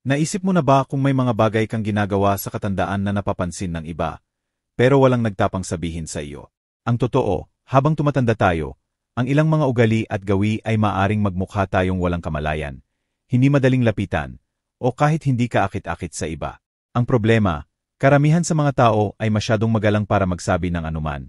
Naisip mo na ba kung may mga bagay kang ginagawa sa katandaan na napapansin ng iba, pero walang nagtapang sabihin sa iyo? Ang totoo, habang tumatanda tayo, ang ilang mga ugali at gawi ay maaring magmukha tayong walang kamalayan, hindi madaling lapitan, o kahit hindi kaakit-akit sa iba. Ang problema, karamihan sa mga tao ay masyadong magalang para magsabi ng anuman,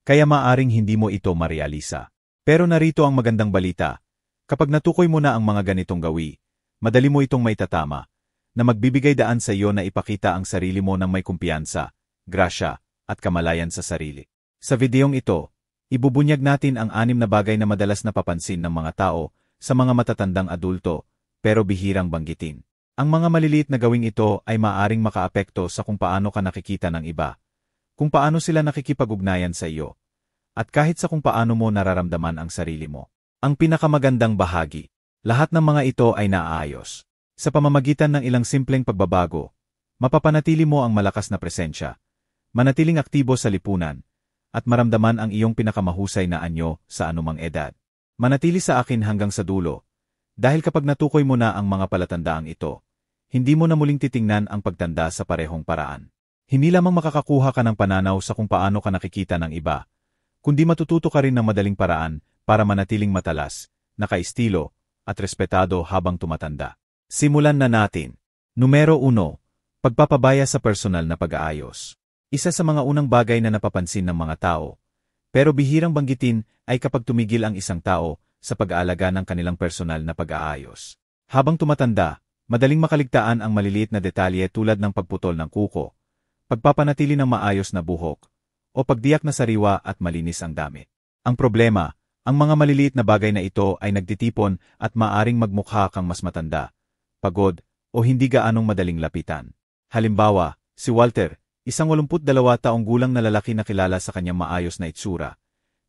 kaya maaring hindi mo ito marealisa. Pero narito ang magandang balita, kapag natukoy mo na ang mga ganitong gawi, madali mo itong maitatama, na magbibigay daan sa iyo na ipakita ang sarili mo ng may kumpiyansa, grasya, at kamalayan sa sarili. Sa videong ito, ibubunyag natin ang 6 na bagay na madalas napapansin ng mga tao sa mga matatandang adulto, pero bihirang banggitin. Ang mga maliliit na gawing ito ay maaring makaapekto sa kung paano ka nakikita ng iba, kung paano sila nakikipag-ugnayan sa iyo, at kahit sa kung paano mo nararamdaman ang sarili mo. Ang pinakamagandang bahagi, lahat ng mga ito ay naaayos. Sa pamamagitan ng ilang simpleng pagbabago, mapapanatili mo ang malakas na presensya, manatiling aktibo sa lipunan, at maramdaman ang iyong pinakamahusay na anyo sa anumang edad. Manatili sa akin hanggang sa dulo, dahil kapag natukoy mo na ang mga palatandaang ito, hindi mo na muling titingnan ang pagtanda sa parehong paraan. Hindi lamang makakakuha ka ng pananaw sa kung paano ka nakikita ng iba, kundi matututo ka rin ng madaling paraan para manatiling matalas, nakaistilo, at respetado habang tumatanda. Simulan na natin. Numero 1. Pagpapabaya sa personal na pag-aayos. Isa sa mga unang bagay na napapansin ng mga tao, pero bihirang banggitin ay kapag tumigil ang isang tao sa pag-aalaga ng kanilang personal na pag-aayos. Habang tumatanda, madaling makaligtaan ang maliliit na detalye tulad ng pagputol ng kuko, pagpapanatili ng maayos na buhok, o pagdiyak na sariwa at malinis ang damit. Ang problema, ang mga maliliit na bagay na ito ay nagtitipon at maaring magmukha kang mas matanda, pagod, o hindi gaanong madaling lapitan. Halimbawa, si Walter, isang 82 taong gulang na lalaki na kilala sa kanyang maayos na itsura.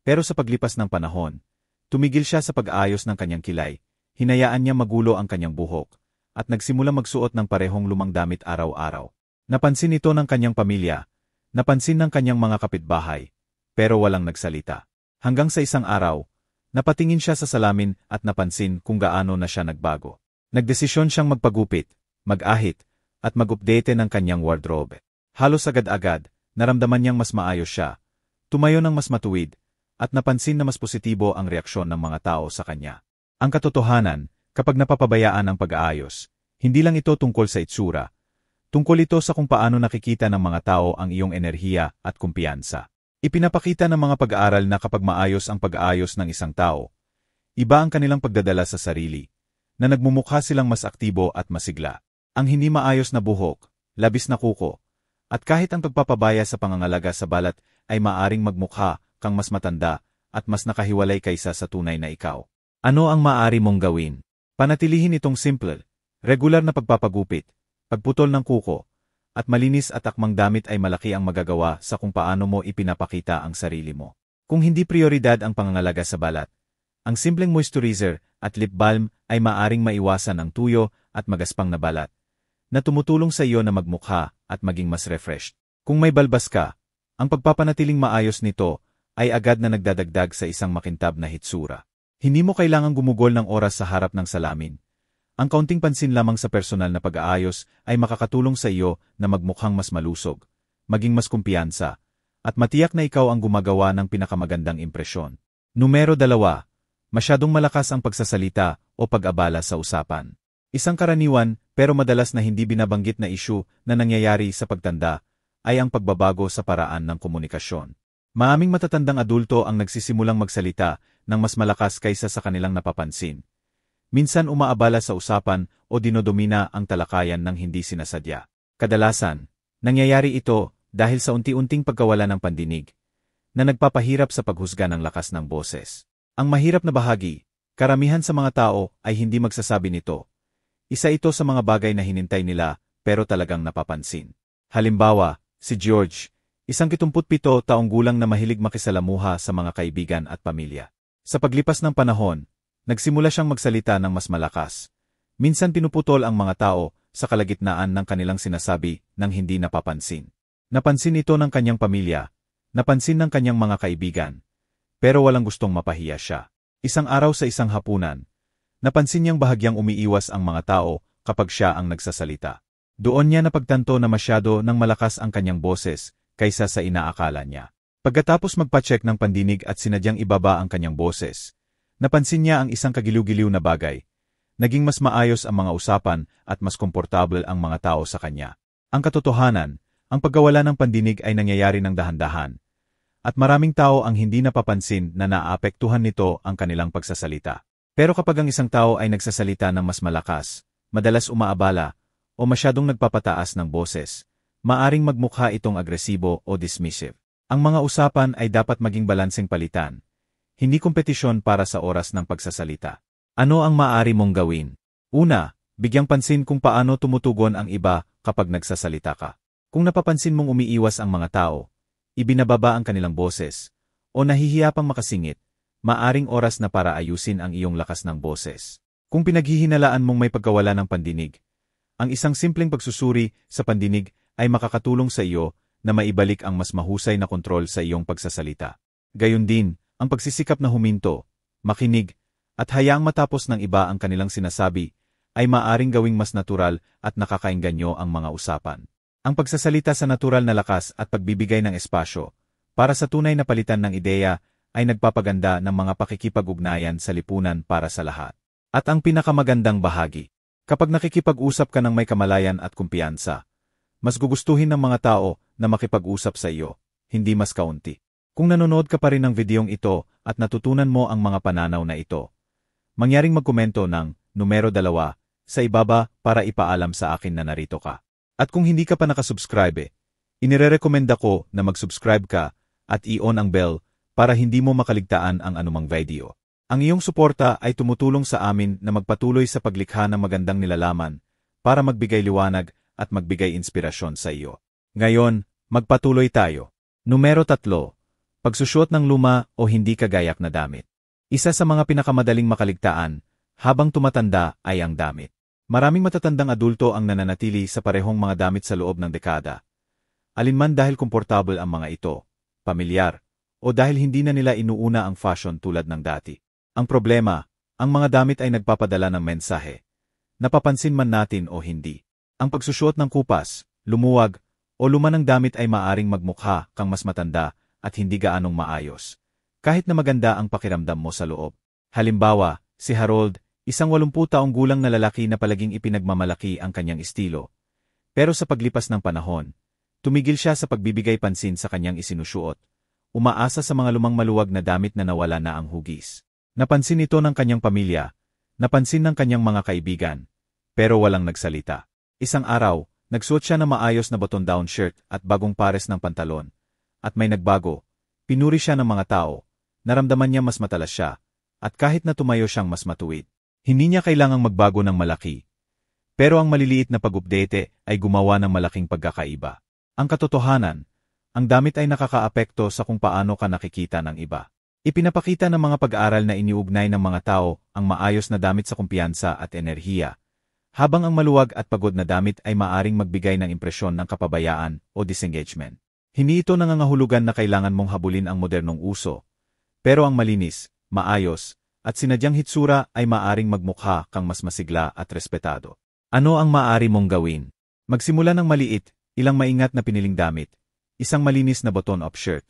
Pero sa paglipas ng panahon, tumigil siya sa pag-aayos ng kanyang kilay, hinayaan niya magulo ang kanyang buhok, at nagsimula magsuot ng parehong lumang damit araw-araw. Napansin ito ng kanyang pamilya, napansin ng kanyang mga kapitbahay, pero walang nagsalita. Hanggang sa isang araw, napatingin siya sa salamin at napansin kung gaano na siya nagbago. Nagdesisyon siyang magpagupit, mag-ahit, at mag-update ng kanyang wardrobe. Halos agad-agad, naramdaman niyang mas maayos siya, tumayo ng mas matuwid, at napansin na mas positibo ang reaksyon ng mga tao sa kanya. Ang katotohanan, kapag napapabayaan ang pag-aayos, hindi lang ito tungkol sa itsura, tungkol ito sa kung paano nakikita ng mga tao ang iyong enerhiya at kumpiyansa. Ipinapakita ng mga pag-aaral na kapag maayos ang pag-aayos ng isang tao, iba ang kanilang pagdadala sa sarili, na nagmumukha silang mas aktibo at masigla. Ang hindi maayos na buhok, labis na kuko, at kahit ang pagpapabaya sa pangangalaga sa balat ay maaring magmukha kang mas matanda at mas nakahiwalay kaysa sa tunay na ikaw. Ano ang maaari mong gawin? Panatilihin itong simple, regular na pagpapagupit, pagputol ng kuko, at malinis at akmang damit ay malaki ang magagawa sa kung paano mo ipinapakita ang sarili mo. Kung hindi prioridad ang pangangalaga sa balat, ang simpleng moisturizer at lip balm ay maaring maiwasan ang tuyo at magaspang na balat, na tumutulong sa iyo na magmukha at maging mas refreshed. Kung may balbas ka, ang pagpapanatiling maayos nito ay agad na nagdadagdag sa isang makintab na hitsura. Hindi mo kailangang gumugol ng oras sa harap ng salamin. Ang kaunting pansin lamang sa personal na pag-aayos ay makakatulong sa iyo na magmukhang mas malusog, maging mas kumpiyansa, at matiyak na ikaw ang gumagawa ng pinakamagandang impresyon. Numero 2. Masyadong malakas ang pagsasalita o pag-abala sa usapan. Isang karaniwan pero madalas na hindi binabanggit na issue na nangyayari sa pagtanda ay ang pagbabago sa paraan ng komunikasyon. Maraming matatandang adulto ang nagsisimulang magsalita ng mas malakas kaysa sa kanilang napapansin. Minsan umaabala sa usapan o dinodomina ang talakayan ng hindi sinasadya. Kadalasan, nangyayari ito dahil sa unti-unting pagkawala ng pandinig, na nagpapahirap sa paghusga ng lakas ng boses. Ang mahirap na bahagi, karamihan sa mga tao ay hindi magsasabi nito. Isa ito sa mga bagay na hinintay nila pero talagang napapansin. Halimbawa, si George, isang 77 taong gulang na mahilig makisalamuha sa mga kaibigan at pamilya. Sa paglipas ng panahon, nagsimula siyang magsalita ng mas malakas. Minsan pinuputol ang mga tao sa kalagitnaan ng kanilang sinasabi nang hindi napapansin. Napansin ito ng kanyang pamilya, napansin ng kanyang mga kaibigan, pero walang gustong mapahiya siya. Isang araw sa isang hapunan, napansin niyang bahagyang umiiwas ang mga tao kapag siya ang nagsasalita. Doon niya napagtanto na masyado nang malakas ang kanyang boses kaysa sa inaakala niya. Pagkatapos magpa-check ng pandinig at sinadyang ibaba ang kanyang boses, napansin niya ang isang kagiliw-giliw na bagay. Naging mas maayos ang mga usapan at mas komportable ang mga tao sa kanya. Ang katotohanan, ang paggawala ng pandinig ay nangyayari ng dahan-dahan. At maraming tao ang hindi napapansin na naapektuhan nito ang kanilang pagsasalita. Pero kapag ang isang tao ay nagsasalita ng mas malakas, madalas umaabala, o masyadong nagpapataas ng boses, maaring magmukha itong agresibo o dismissive. Ang mga usapan ay dapat maging balanseng palitan, hindi kompetisyon para sa oras ng pagsasalita. Ano ang maaari mong gawin? Una, bigyang pansin kung paano tumutugon ang iba kapag nagsasalita ka. Kung napapansin mong umiiwas ang mga tao, ibinababa ang kanilang boses, o nahihiya pang makasingit, maaring oras na para ayusin ang iyong lakas ng boses. Kung pinaghihinalaan mong may pagkawala ng pandinig, ang isang simpleng pagsusuri sa pandinig ay makakatulong sa iyo na maibalik ang mas mahusay na kontrol sa iyong pagsasalita. Gayon din, ang pagsisikap na huminto, makinig, at hayaang matapos ng iba ang kanilang sinasabi, ay maaring gawing mas natural at nakakaengganyo ang mga usapan. Ang pagsasalita sa natural na lakas at pagbibigay ng espasyo, para sa tunay na palitan ng ideya, ay nagpapaganda ng mga pakikipag-ugnayan sa lipunan para sa lahat. At ang pinakamagandang bahagi, kapag nakikipag-usap ka ng may kamalayan at kumpiyansa, mas gugustuhin ng mga tao na makipag-usap sa iyo, hindi mas kaunti. Kung nanonood ka pa rin ng videong ito at natutunan mo ang mga pananaw na ito, mangyaring magkomento ng numero 2 sa ibaba para ipaalam sa akin na narito ka. At kung hindi ka pa nakasubscribe, inirerekomenda ko na mag-subscribe ka at i-on ang bell para hindi mo makaligtaan ang anumang video. Ang iyong suporta ay tumutulong sa amin na magpatuloy sa paglikha ng magandang nilalaman para magbigay liwanag at magbigay inspirasyon sa iyo. Ngayon, magpatuloy tayo. Numero 3. Pagsusuot ng luma o hindi kagayak na damit. Isa sa mga pinakamadaling makaligtaan habang tumatanda ay ang damit. Maraming matatandang adulto ang nananatili sa parehong mga damit sa loob ng dekada. Alinman dahil komportable ang mga ito, pamilyar, o dahil hindi na nila inuuna ang fashion tulad ng dati. Ang problema, ang mga damit ay nagpapadala ng mensahe. Napapansin man natin o hindi. Ang pagsusuot ng kupas, lumuwag, o luma ng damit ay maaring magmukha kang mas matanda at hindi gaanong maayos. Kahit na maganda ang pakiramdam mo sa loob. Halimbawa, si Harold, isang 80 taong gulang na lalaki na palaging ipinagmamalaki ang kanyang estilo. Pero sa paglipas ng panahon, tumigil siya sa pagbibigay pansin sa kanyang isinusuot. Umaasa sa mga lumang maluwag na damit na nawala na ang hugis. Napansin ito ng kanyang pamilya, napansin ng kanyang mga kaibigan, pero walang nagsalita. Isang araw, nagsuot siya ng maayos na button-down shirt at bagong pares ng pantalon. At may nagbago, pinuri siya ng mga tao, naramdaman niya mas matalas siya, at kahit na tumayo siyang mas matuwid. Hindi niya kailangang magbago ng malaki. Pero ang maliliit na pag-update ay gumawa ng malaking pagkakaiba. Ang katotohanan, ang damit ay nakakaapekto sa kung paano ka nakikita ng iba. Ipinapakita ng mga pag-aaral na iniugnay ng mga tao ang maayos na damit sa kumpiyansa at enerhiya, habang ang maluwag at pagod na damit ay maaring magbigay ng impresyon ng kapabayaan o disengagement. Hindi ito nangangahulugan na kailangan mong habulin ang modernong uso, pero ang malinis, maayos, at sinadyang hitsura ay maaring magmukha kang mas masigla at respetado. Ano ang maaari mong gawin? Magsimula ng maliit, ilang maingat na piniling damit, isang malinis na button-up shirt,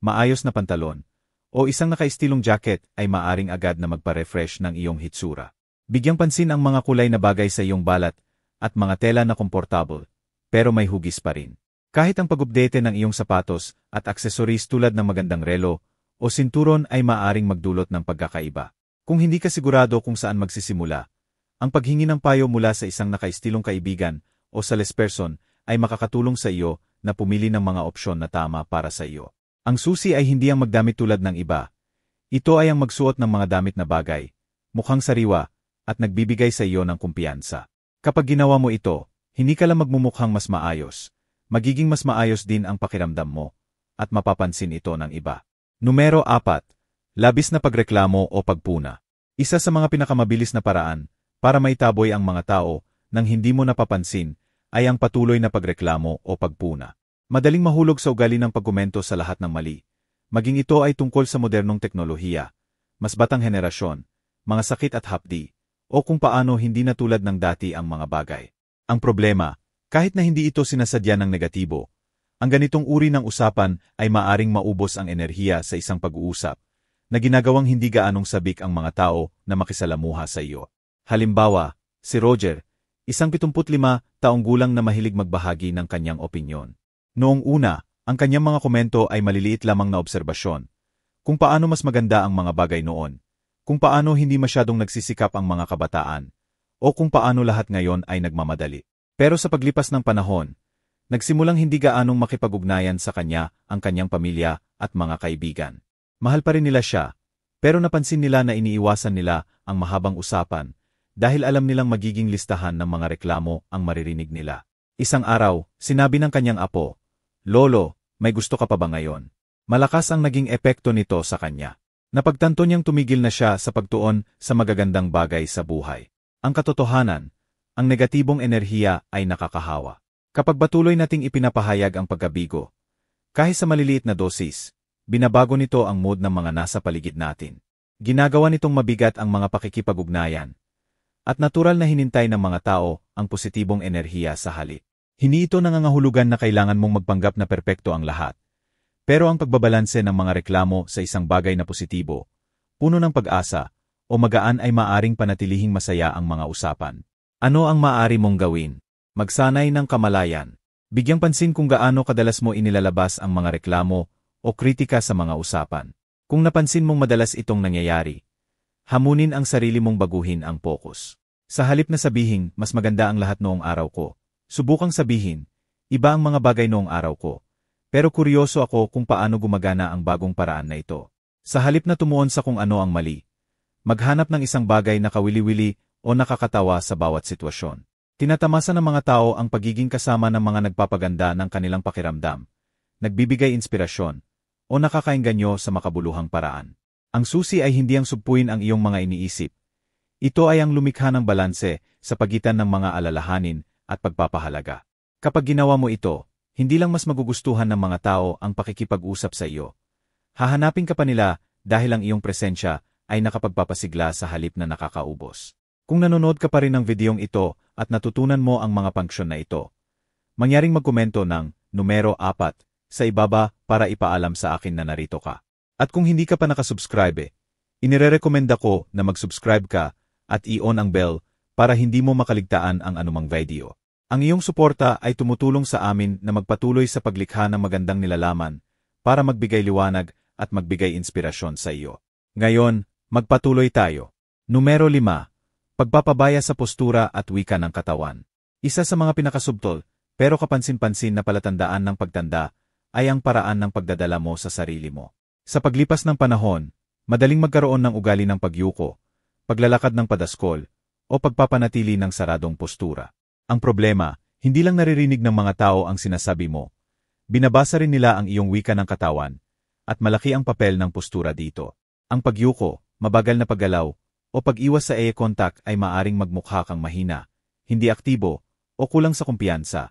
maayos na pantalon, o isang nakaistilong jacket ay maaring agad na magpa-refresh ng iyong hitsura. Bigyang pansin ang mga kulay na bagay sa iyong balat at mga tela na komportable, pero may hugis pa rin. Kahit ang pag-update ng iyong sapatos at aksesoris tulad ng magandang relo o sinturon ay maaring magdulot ng pagkakaiba. Kung hindi ka sigurado kung saan magsisimula, ang paghingi ng payo mula sa isang nakaistilong kaibigan o salesperson ay makakatulong sa iyo na pumili ng mga opsyon na tama para sa iyo. Ang susi ay hindi ang magdamit tulad ng iba. Ito ay ang magsuot ng mga damit na bagay, mukhang sariwa, at nagbibigay sa iyo ng kumpiyansa. Kapag ginawa mo ito, hindi ka lang magmumukhang mas maayos, magiging mas maayos din ang pakiramdam mo, at mapapansin ito ng iba. Numero 4. Labis na pagreklamo o pagpuna. Isa sa mga pinakamabilis na paraan para maitaboy ang mga tao nang hindi mo napapansin ay ang patuloy na pagreklamo o pagpuna. Madaling mahulog sa ugali ng pagkomento sa lahat ng mali. Maging ito ay tungkol sa modernong teknolohiya, mas batang henerasyon, mga sakit at hapdi, o kung paano hindi na tulad ng dati ang mga bagay. Ang problema, kahit na hindi ito sinasadya ng negatibo, ang ganitong uri ng usapan ay maaring maubos ang enerhiya sa isang pag-uusap na ginagawang hindi gaanong sabik ang mga tao na makisalamuha sa iyo. Halimbawa, si Roger, isang 75 taong gulang na mahilig magbahagi ng kanyang opinyon. Noong una, ang kanyang mga komento ay maliliit lamang na obserbasyon, kung paano mas maganda ang mga bagay noon, kung paano hindi masyadong nagsisikap ang mga kabataan, o kung paano lahat ngayon ay nagmamadali. Pero sa paglipas ng panahon, nagsimulang hindi gaanong makipag-ugnayan sa kanya ang kanyang pamilya at mga kaibigan. Mahal pa rin nila siya, pero napansin nila na iniiwasan nila ang mahabang usapan dahil alam nilang magiging listahan ng mga reklamo ang maririnig nila. Isang araw, sinabi ng kanyang apo, "Lolo, may gusto ka pa ba ngayon?" Malakas ang naging epekto nito sa kanya. Napagtanto niyang tumigil na siya sa pagtuon sa magagandang bagay sa buhay. Ang katotohanan, ang negatibong enerhiya ay nakakahawa. Kapag patuloy nating ipinapahayag ang pagkabigo, kahit sa maliliit na dosis, binabago nito ang mood ng mga nasa paligid natin. Ginagawa nitong mabigat ang mga pakikipag-ugnayan. At natural na hinintay ng mga tao ang positibong enerhiya sa halip. Hindi ito nangangahulugan na kailangan mong magpanggap na perpekto ang lahat. Pero ang pagbabalanse ng mga reklamo sa isang bagay na positibo, puno ng pag-asa, o magaan ay maaring panatilihing masaya ang mga usapan. Ano ang maaari mong gawin? Magsanay ng kamalayan. Bigyang pansin kung gaano kadalas mo inilalabas ang mga reklamo o kritika sa mga usapan. Kung napansin mong madalas itong nangyayari, hamunin ang sarili mong baguhin ang focus. Sa halip na sabihin, mas maganda ang lahat noong araw ko, subukang sabihin, iba ang mga bagay noong araw ko. Pero kuryoso ako kung paano gumagana ang bagong paraan na ito. Sa halip na tumuon sa kung ano ang mali, maghanap ng isang bagay na kawili-wili o nakakatawa sa bawat sitwasyon. Tinatamasa ng mga tao ang pagiging kasama ng mga nagpapaganda ng kanilang pakiramdam, nagbibigay inspirasyon, o nakakaengganyo sa makabuluhang paraan. Ang susi ay hindi ang sugpuin ang iyong mga iniisip. Ito ay ang lumikha ng balanse sa pagitan ng mga alalahanin at pagpapahalaga. Kapag ginawa mo ito, hindi lang mas magugustuhan ng mga tao ang pakikipag-usap sa iyo. Hahanapin ka pa nila dahil ang iyong presensya ay nakapagpapasigla sa halip na nakakaubos. Kung nanonood ka pa rin ng videong ito at natutunan mo ang mga funksyon na ito, mangyaring magkomento ng numero 4 sa ibaba para ipaalam sa akin na narito ka. At kung hindi ka pa nakasubscribe, inirerekomenda ko na mag-subscribe ka at i-on ang bell para hindi mo makaligtaan ang anumang video. Ang iyong suporta ay tumutulong sa amin na magpatuloy sa paglikha ng magandang nilalaman para magbigay liwanag at magbigay inspirasyon sa iyo. Ngayon, magpatuloy tayo. Numero 5. Pagpapabaya sa postura at wika ng katawan. Isa sa mga pinakasubtol, pero kapansin-pansin na palatandaan ng pagtanda, ay ang paraan ng pagdadala mo sa sarili mo. Sa paglipas ng panahon, madaling magkaroon ng ugali ng pagyuko, paglalakad ng padaskol, o pagpapanatili ng saradong postura. Ang problema, hindi lang naririnig ng mga tao ang sinasabi mo. Binabasa rin nila ang iyong wika ng katawan, at malaki ang papel ng postura dito. Ang pagyuko, mabagal na paggalaw, o pag-iwas sa eye contact ay maaring magmukha kang mahina, hindi aktibo, o kulang sa kumpiyansa,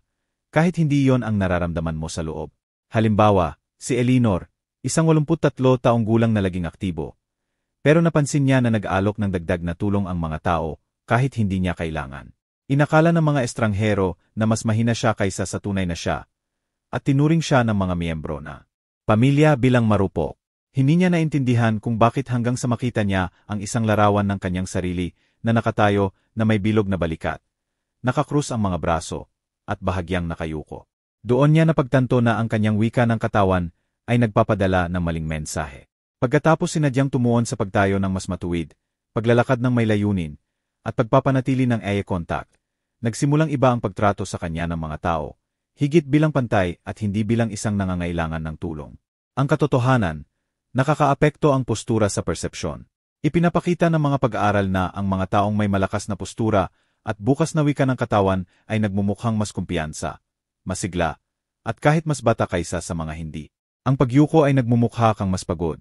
kahit hindi iyon ang nararamdaman mo sa loob. Halimbawa, si Eleanor, isang 83 taong gulang na laging aktibo. Pero napansin niya na nag-alok ng dagdag na tulong ang mga tao kahit hindi niya kailangan. Inakala ng mga estranghero na mas mahina siya kaysa sa tunay na siya, at tinuring siya ng mga miyembro na pamilya bilang marupok. Hindi niya naintindihan kung bakit hanggang sa makita niya ang isang larawan ng kanyang sarili na nakatayo na may bilog na balikat, nakakrus ang mga braso, at bahagyang nakayuko. Doon niya napagtanto na ang kanyang wika ng katawan ay nagpapadala ng maling mensahe. Pagkatapos sinadyang tumuon sa pagtayo ng mas matuwid, paglalakad ng may layunin, at pagpapanatili ng eye contact, nagsimulang iba ang pagtrato sa kanya ng mga tao, higit bilang pantay at hindi bilang isang nangangailangan ng tulong. Ang katotohanan, nakakaapekto ang postura sa persepsyon. Ipinapakita ng mga pag-aaral na ang mga taong may malakas na postura at bukas na wika ng katawan ay nagmumukhang mas kumpiyansa, masigla, at kahit mas bata kaysa sa mga hindi. Ang pagyuko ay nagmumukha kang mas pagod,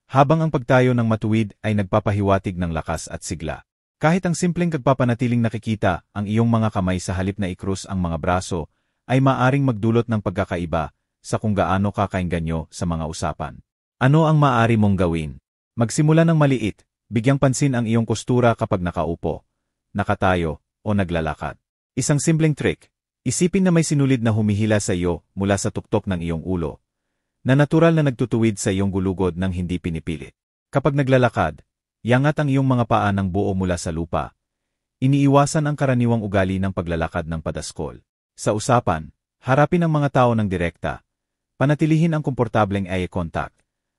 habang ang pagtayo ng matuwid ay nagpapahiwatig ng lakas at sigla. Kahit ang simpleng pagpapanatiling nakikita ang iyong mga kamay sa halip na ikrus ang mga braso, ay maaring magdulot ng pagkakaiba sa kung gaano kakaengganyo sa mga usapan. Ano ang maaari mong gawin? Magsimula ng maliit, bigyang pansin ang iyong postura kapag nakaupo, nakatayo, o naglalakad. Isang simpleng trick. Isipin na may sinulid na humihila sa iyo mula sa tuktok ng iyong ulo, na natural na nagtutuwid sa iyong gulugod ng hindi pinipilit. Kapag naglalakad, iangat ang iyong mga paa ng buo mula sa lupa. Iniiwasan ang karaniwang ugali ng paglalakad ng padaskol. Sa usapan, harapin ang mga tao ng direkta, panatilihin ang komportableng eye contact,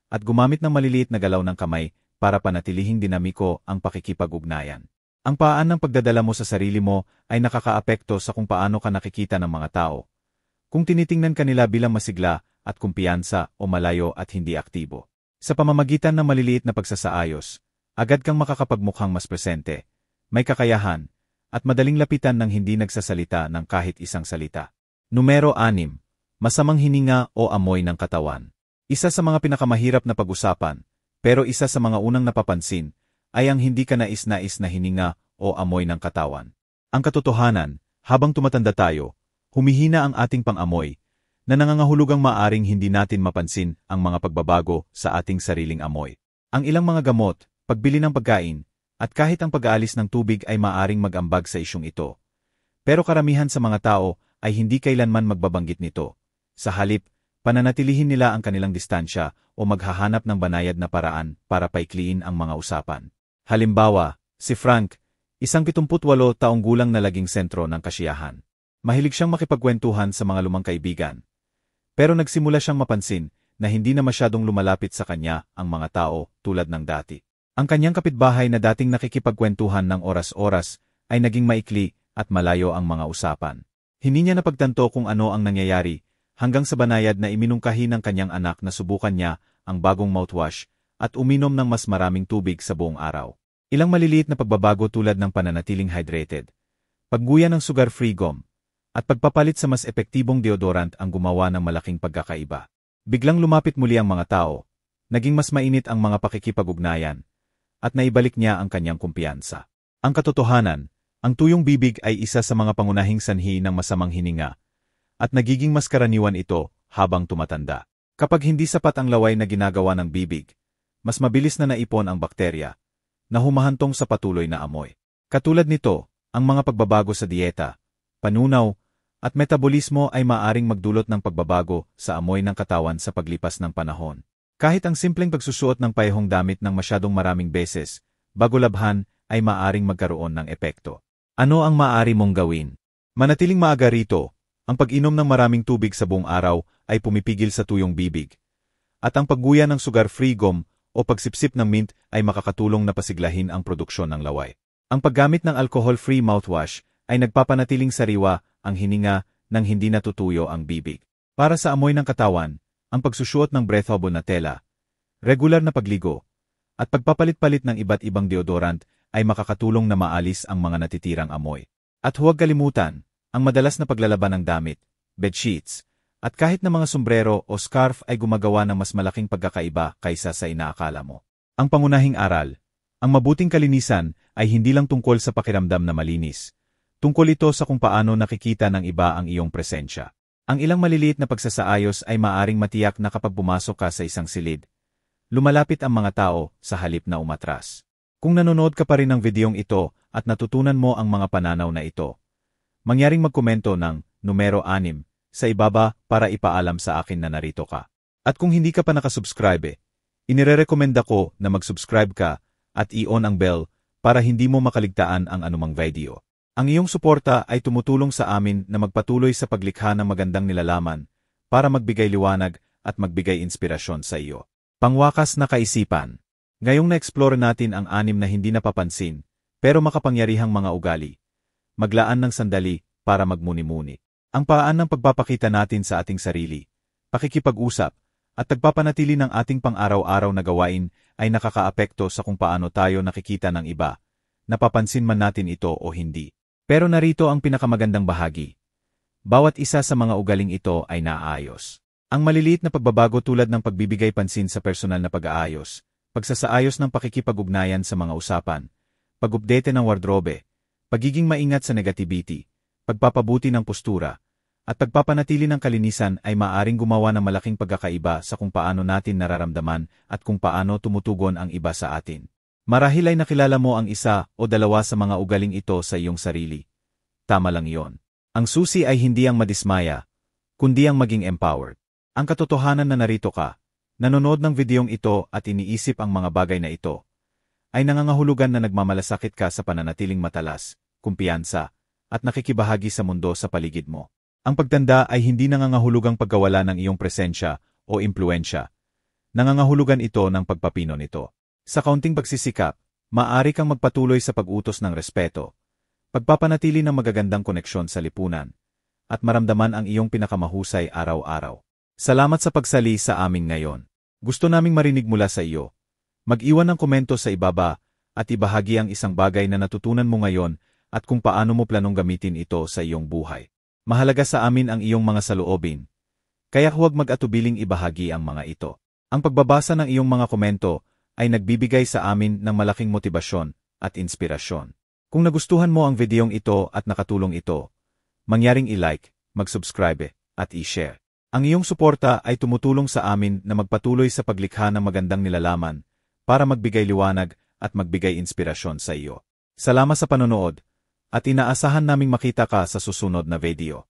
at gumamit ng maliliit na galaw ng kamay para panatilihing dinamiko ang pakikipag-ugnayan. Ang paan ng pagdadala mo sa sarili mo ay nakakaapekto sa kung paano ka nakikita ng mga tao. Kung tinitingnan kanila bilang masigla at kumpiyansa o malayo at hindi aktibo. Sa pamamagitan ng maliliit na pagsasaayos, agad kang makakapagmukhang mas presente, may kakayahan, at madaling lapitan ng hindi nagsasalita ng kahit isang salita. Numero 6. Masamang hininga o amoy ng katawan. Isa sa mga pinakamahirap na pag-usapan, pero isa sa mga unang napapansin, ay ang hindi ka nais-nais na hininga o amoy ng katawan. Ang katotohanan, habang tumatanda tayo, humihina ang ating pang-amoy, na nangangahulugang maaring hindi natin mapansin ang mga pagbabago sa ating sariling amoy. Ang ilang mga gamot, pagbili ng pagkain, at kahit ang pag-aalis ng tubig ay maaring mag-ambag sa isyung ito. Pero karamihan sa mga tao ay hindi kailanman magbabanggit nito. Sa halip, pananatilihin nila ang kanilang distansya o maghahanap ng banayad na paraan para paikliin ang mga usapan. Halimbawa, si Frank, isang 78 taong gulang na laging sentro ng kasiyahan. Mahilig siyang makipagkwentuhan sa mga lumang kaibigan. Pero nagsimula siyang mapansin na hindi na masyadong lumalapit sa kanya ang mga tao tulad ng dati. Ang kanyang kapitbahay na dating nakikipagkwentuhan ng oras-oras ay naging maikli at malayo ang mga usapan. Hindi niya napagtanto kung ano ang nangyayari hanggang sa banayad na iminungkahi ng kanyang anak na subukan niya ang bagong mouthwash at uminom ng mas maraming tubig sa buong araw. Ilang maliliit na pagbabago tulad ng pananatiling hydrated, pagguya ng sugar-free gum, at pagpapalit sa mas epektibong deodorant ang gumawa ng malaking pagkakaiba. Biglang lumapit muli ang mga tao, naging mas mainit ang mga pakikipag-ugnayan, at naibalik niya ang kanyang kumpiyansa. Ang katotohanan, ang tuyong bibig ay isa sa mga pangunahing sanhi ng masamang hininga, at nagiging mas karaniwan ito habang tumatanda. Kapag hindi sapat ang laway na ginagawa ng bibig, mas mabilis na naipon ang bakterya, na humahantong sa patuloy na amoy. Katulad nito, ang mga pagbabago sa dieta, panunaw, at metabolismo ay maaring magdulot ng pagbabago sa amoy ng katawan sa paglipas ng panahon. Kahit ang simpleng pagsusuot ng parehong damit ng masyadong maraming beses, bago labhan, ay maaring magkaroon ng epekto. Ano ang maaari mong gawin? Manatiling maaga rito, ang pag-inom ng maraming tubig sa buong araw ay pumipigil sa tuyong bibig. At ang pagguya ng sugar-free gum o pagsipsip ng mint ay makakatulong na pasiglahin ang produksyon ng laway. Ang paggamit ng alcohol-free mouthwash ay nagpapanatiling sariwa ang hininga nang hindi natutuyo ang bibig. Para sa amoy ng katawan, ang pagsusuot ng breathable na tela, regular na pagligo, at pagpapalit-palit ng iba't ibang deodorant ay makakatulong na maalis ang mga natitirang amoy. At huwag kalimutan, ang madalas na paglalaban ng damit, bedsheets, at kahit na mga sombrero o scarf ay gumagawa ng mas malaking pagkakaiba kaysa sa inaakala mo. Ang pangunahing aral, ang mabuting kalinisan ay hindi lang tungkol sa pakiramdam na malinis. Tungkol ito sa kung paano nakikita ng iba ang iyong presensya. Ang ilang maliliit na pagsasaayos ay maaring matiyak na kapag pumasok ka sa isang silid, lumalapit ang mga tao sa halip na umatras. Kung nanonood ka pa rin ng videong ito at natutunan mo ang mga pananaw na ito, mangyaring magkomento ng numero 6 sa ibaba para ipaalam sa akin na narito ka. At kung hindi ka pa nakasubscribe, inirerekomenda ko na mag-subscribe ka at i-on ang bell para hindi mo makaligtaan ang anumang video. Ang iyong suporta ay tumutulong sa amin na magpatuloy sa paglikha ng magandang nilalaman para magbigay liwanag at magbigay inspirasyon sa iyo. Pangwakas na kaisipan. Ngayong na-explore natin ang 6 na hindi napapansin pero makapangyarihang mga ugali. Maglaan ng sandali para magmuni-muni. Ang paraan ng pagpapakita natin sa ating sarili, pakikipag-usap, at pagpapanatili ng ating pang-araw-araw na gawain ay nakakaapekto sa kung paano tayo nakikita ng iba, napapansin man natin ito o hindi. Pero narito ang pinakamagandang bahagi. Bawat isa sa mga ugaling ito ay naayos. Ang maliliit na pagbabago tulad ng pagbibigay pansin sa personal na pag-aayos, pagsasaayos ng pakikipag-ugnayan sa mga usapan, pag-update ng wardrobe, pagiging maingat sa negativity, pagpapabuti ng postura, at pagpapanatili ng kalinisan ay maaring gumawa ng malaking pagkakaiba sa kung paano natin nararamdaman at kung paano tumutugon ang iba sa atin. Marahil ay nakilala mo ang isa o dalawa sa mga ugaling ito sa iyong sarili. Tama lang yon. Ang susi ay hindi ang madismaya, kundi ang maging empowered. Ang katotohanan na narito ka, nanonood ng videong ito at iniisip ang mga bagay na ito, ay nangangahulugan na nagmamalasakit ka sa pananatiling matalas, kumpiyansa, at nakikibahagi sa mundo sa paligid mo. Ang pagtanda ay hindi nangangahulugang pagkawala ng iyong presensya o impluensya. Nangangahulugan ito ng pagpapino nito. Sa kaunting pagsisikap, maaari kang magpatuloy sa pag-utos ng respeto, pagpapanatili ng magagandang koneksyon sa lipunan, at maramdaman ang iyong pinakamahusay araw-araw. Salamat sa pagsali sa amin ngayon. Gusto naming marinig mula sa iyo. Mag-iwan ng komento sa ibaba at ibahagi ang isang bagay na natutunan mo ngayon at kung paano mo planong gamitin ito sa iyong buhay. Mahalaga sa amin ang iyong mga saloobin, kaya huwag mag-atubiling ibahagi ang mga ito. Ang pagbabasa ng iyong mga komento ay nagbibigay sa amin ng malaking motibasyon at inspirasyon. Kung nagustuhan mo ang videong ito at nakatulong ito, mangyaring i-like, mag-subscribe, at i-share. Ang iyong suporta ay tumutulong sa amin na magpatuloy sa paglikha ng magandang nilalaman para magbigay liwanag at magbigay inspirasyon sa iyo. Salamat sa panonood, at inaasahan naming makita ka sa susunod na video.